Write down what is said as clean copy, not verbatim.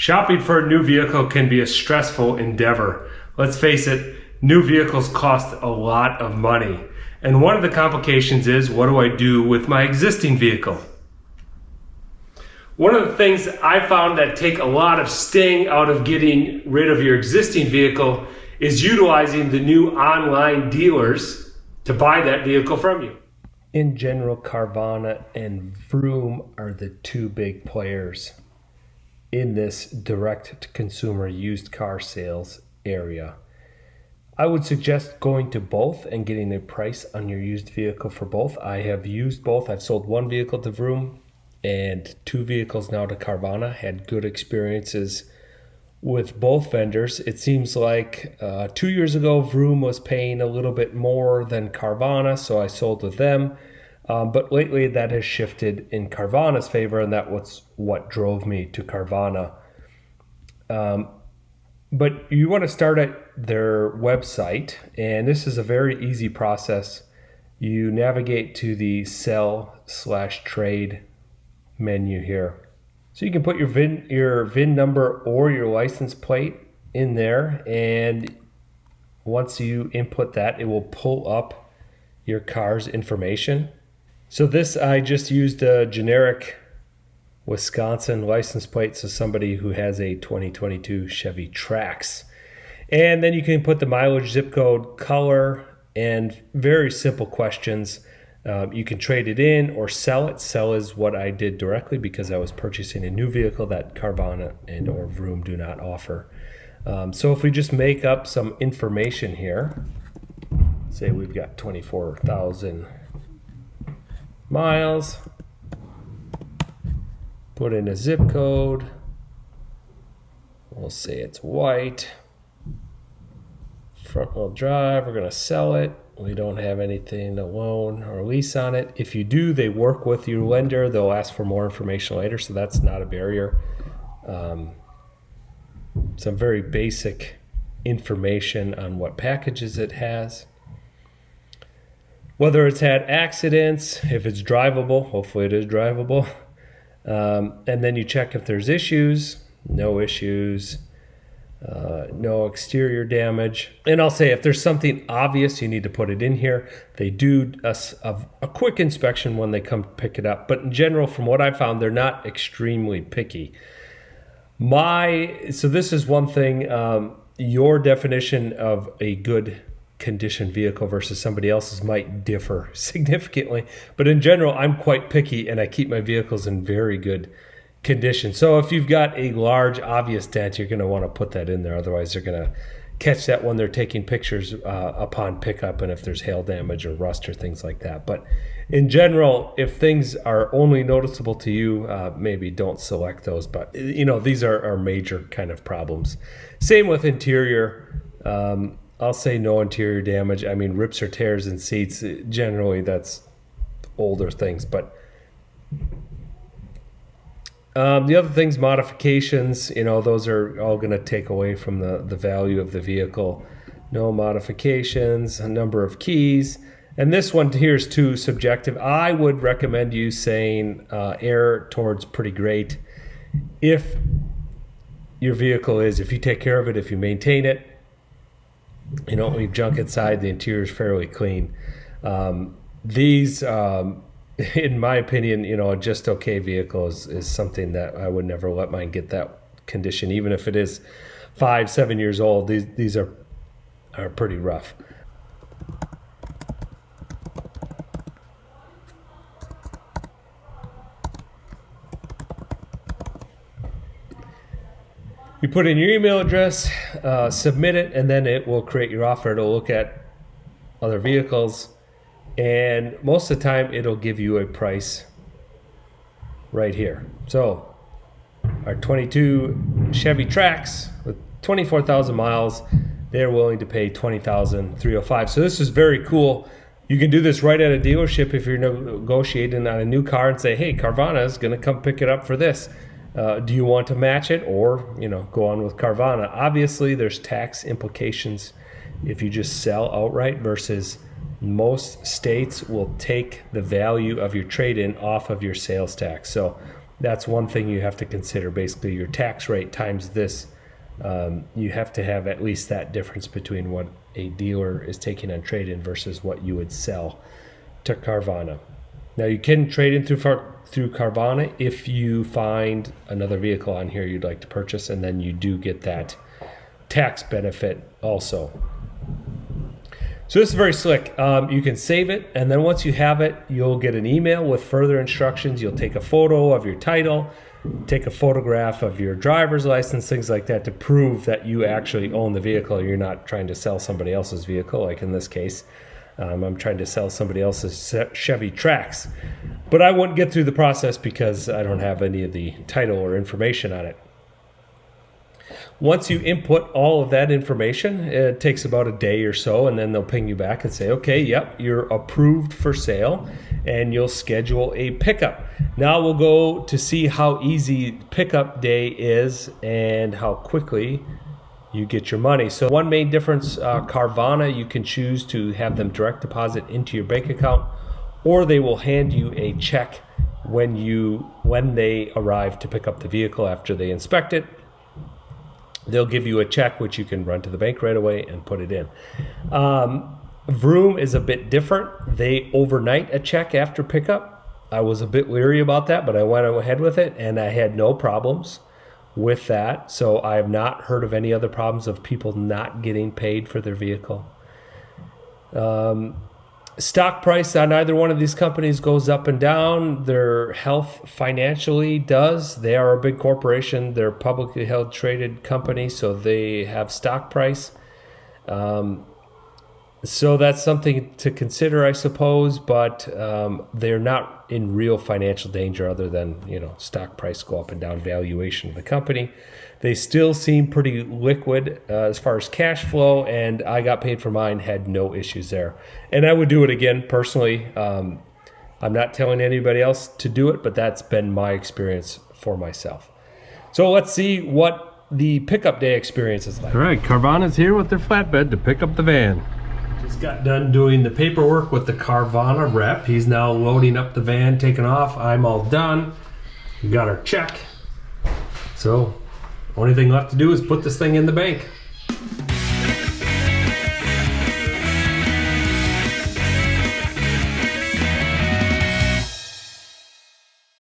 Shopping for a new vehicle can be a stressful endeavor. Let's face it, new vehicles cost a lot of money. And one of the complications is, what do I do with my existing vehicle? One of the things I found that take a lot of sting out of getting rid of your existing vehicle is utilizing the new online dealers to buy that vehicle from you. In general, Carvana and Vroom are the two big players in this direct-to-consumer used car sales area. I would suggest going to both and getting a price on your used vehicle for both. I have used both. I've sold one vehicle to Vroom and two vehicles now to Carvana. Had good experiences with both vendors. It seems like 2 years ago, Vroom was paying a little bit more than Carvana, so I sold with them. But lately that has shifted in Carvana's favor, and that was what drove me to Carvana. But you want to start at their website, and this is a very easy process. You navigate to the sell/trade menu here. So you can put your VIN number or your license plate in there, and once you input that, it will pull up your car's information. So this, I just used a generic Wisconsin license plate, so somebody who has a 2022 Chevy Trax. And then you can put the mileage, zip code, color, and very simple questions. You can trade it in or sell it. Sell is what I did directly because I was purchasing a new vehicle that Carvana and or Vroom do not offer. So if we just make up some information here, say we've got 24,000 miles, put in a zip code, we'll say it's white, front wheel drive, we're going to sell it. We don't have anything to loan or lease on it. If you do, they work with your lender. They'll ask for more information later, so that's not a barrier. Some very basic information on what packages it has. Whether it's had accidents, if it's drivable, hopefully it is drivable. And then you check if there's issues, no issues. No exterior damage. And I'll say if there's something obvious, you need to put it in here. They do a quick inspection when they come pick it up. But in general, from what I found, they're not extremely picky. So this is one thing, your definition of a good condition vehicle versus somebody else's might differ significantly. But in general, I'm quite picky and I keep my vehicles in very good condition. So if you've got a large obvious dent, you're going to want to put that in there. Otherwise, they're going to catch that when they're taking pictures upon pickup, and if there's hail damage or rust or things like that. But in general, if things are only noticeable to you, maybe don't select those. But these are major kind of problems. Same with interior. I'll say no interior damage. I mean, rips or tears in seats, generally that's older things. But the other things, modifications, those are all going to take away from the value of the vehicle. No modifications, a number of keys. And this one here is too subjective. I would recommend you saying err towards pretty great. If your vehicle if you take care of it, if you maintain it, you don't leave junk inside, the interior is fairly clean. These, in my opinion, a just okay vehicle is something that I would never let mine get that condition, even if it is 5-7 years old. These are pretty rough. You put in your email address, submit it, and then it will create your offer. It'll look at other vehicles, and most of the time it'll give you a price right here. So our 22 Chevy Trax with 24,000 miles, they're willing to pay $20,305. So this is very cool. You can do this right at a dealership if you're negotiating on a new car and say, hey, Carvana is going to come pick it up for this. Do you want to match it or, go on with Carvana? Obviously, there's tax implications if you just sell outright versus most states will take the value of your trade-in off of your sales tax. So That's one thing you have to consider. Basically, your tax rate times this. You have to have at least that difference between what a dealer is taking on trade-in versus what you would sell to Carvana. Now, you can trade in through Carvana if you find another vehicle on here you'd like to purchase, and then you do get that tax benefit also. So this is very slick. You can save it, and then once you have it, you'll get an email with further instructions. You'll take a photo of your title, take a photograph of your driver's license, things like that, to prove that you actually own the vehicle. You're not trying to sell somebody else's vehicle, like in this case. I'm trying to sell somebody else's Chevy Trax. But I wouldn't get through the process because I don't have any of the title or information on it. Once you input all of that information, it takes about a day or so, and then they'll ping you back and say, okay, yep, you're approved for sale, and you'll schedule a pickup. Now we'll go to see how easy pickup day is and how quickly you get your money. So one main difference, Carvana, you can choose to have them direct deposit into your bank account, or they will hand you a check when they arrive to pick up the vehicle after they inspect it. They'll give you a check which you can run to the bank right away and put it in. Vroom is a bit different. They overnight a check after pickup. I was a bit leery about that, but I went ahead with it, and I had no problems with that. So I have not heard of any other problems of people not getting paid for their vehicle. Stock price on either one of these companies goes up and down. Their health financially does. They are a big corporation. They're a publicly held traded company, so they have stock price. So that's something to consider, I suppose, but they're not in real financial danger other than, stock price go up and down, valuation of the company. They still seem pretty liquid as far as cash flow, and I got paid for mine, had no issues there. And I would do it again personally. I'm not telling anybody else to do it, but that's been my experience for myself. So let's see what the pickup day experience is like. All right, Carvana's here with their flatbed to pick up the van. Just got done doing the paperwork with the Carvana rep. He's now loading up the van, taking off. I'm all done. We got our check. So only thing left to do is put this thing in the bank.